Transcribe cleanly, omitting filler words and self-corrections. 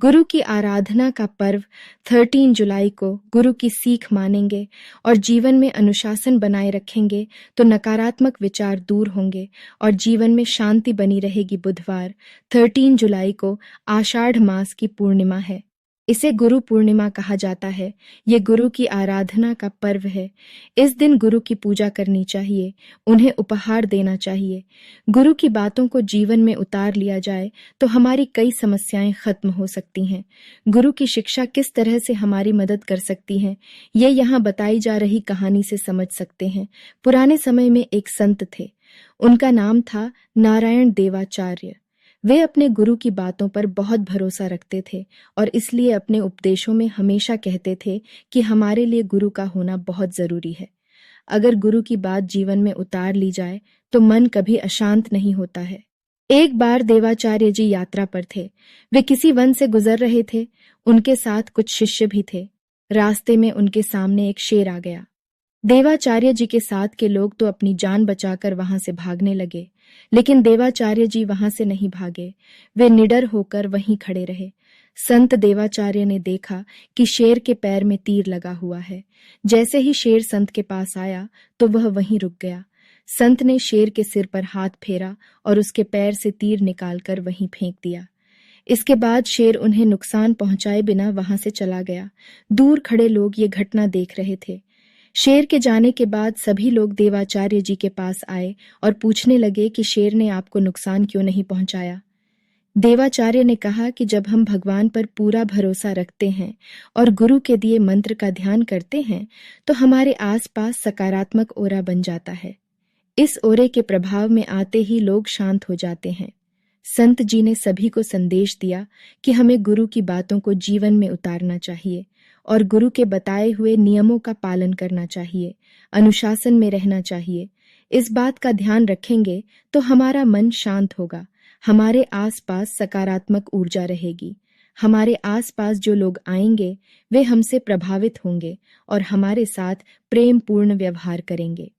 गुरु की आराधना का पर्व 13 जुलाई को गुरु की सीख मानेंगे और जीवन में अनुशासन बनाए रखेंगे तो नकारात्मक विचार दूर होंगे और जीवन में शांति बनी रहेगी। बुधवार 13 जुलाई को आषाढ़ मास की पूर्णिमा है। इसे गुरु पूर्णिमा कहा जाता है। ये गुरु की आराधना का पर्व है। इस दिन गुरु की पूजा करनी चाहिए, उन्हें उपहार देना चाहिए। गुरु की बातों को जीवन में उतार लिया जाए तो हमारी कई समस्याएं खत्म हो सकती हैं। गुरु की शिक्षा किस तरह से हमारी मदद कर सकती है, ये यहाँ बताई जा रही कहानी से समझ सकते हैं। पुराने समय में एक संत थे, उनका नाम था नारायण देवाचार्य। वे अपने गुरु की बातों पर बहुत भरोसा रखते थे और इसलिए अपने उपदेशों में हमेशा कहते थे कि हमारे लिए गुरु का होना बहुत जरूरी है। अगर गुरु की बात जीवन में उतार ली जाए तो मन कभी अशांत नहीं होता है। एक बार देवाचार्य जी यात्रा पर थे। वे किसी वन से गुजर रहे थे। उनके साथ कुछ शिष्य भी थे। रास्ते में उनके सामने एक शेर आ गया। देवाचार्य जी के साथ के लोग तो अपनी जान बचाकर वहां से भागने लगे, लेकिन देवाचार्य जी वहां से नहीं भागे। वे निडर होकर वहीं खड़े रहे। संत देवाचार्य ने देखा कि शेर के पैर में तीर लगा हुआ है। जैसे ही शेर संत के पास आया तो वह वहीं रुक गया। संत ने शेर के सिर पर हाथ फेरा और उसके पैर से तीर निकालकर वहीं फेंक दिया। इसके बाद शेर उन्हें नुकसान पहुंचाए बिना वहां से चला गया। दूर खड़े लोग ये घटना देख रहे थे। शेर के जाने के बाद सभी लोग देवाचार्य जी के पास आए और पूछने लगे कि शेर ने आपको नुकसान क्यों नहीं पहुंचाया। देवाचार्य ने कहा कि जब हम भगवान पर पूरा भरोसा रखते हैं और गुरु के दिए मंत्र का ध्यान करते हैं तो हमारे आसपास सकारात्मक ओरा बन जाता है। इस ओरे के प्रभाव में आते ही लोग शांत हो जाते हैं। संत जी ने सभी को संदेश दिया कि हमें गुरु की बातों को जीवन में उतारना चाहिए और गुरु के बताए हुए नियमों का पालन करना चाहिए, अनुशासन में रहना चाहिए। इस बात का ध्यान रखेंगे तो हमारा मन शांत होगा, हमारे आसपास सकारात्मक ऊर्जा रहेगी। हमारे आसपास जो लोग आएंगे वे हमसे प्रभावित होंगे और हमारे साथ प्रेम पूर्ण व्यवहार करेंगे।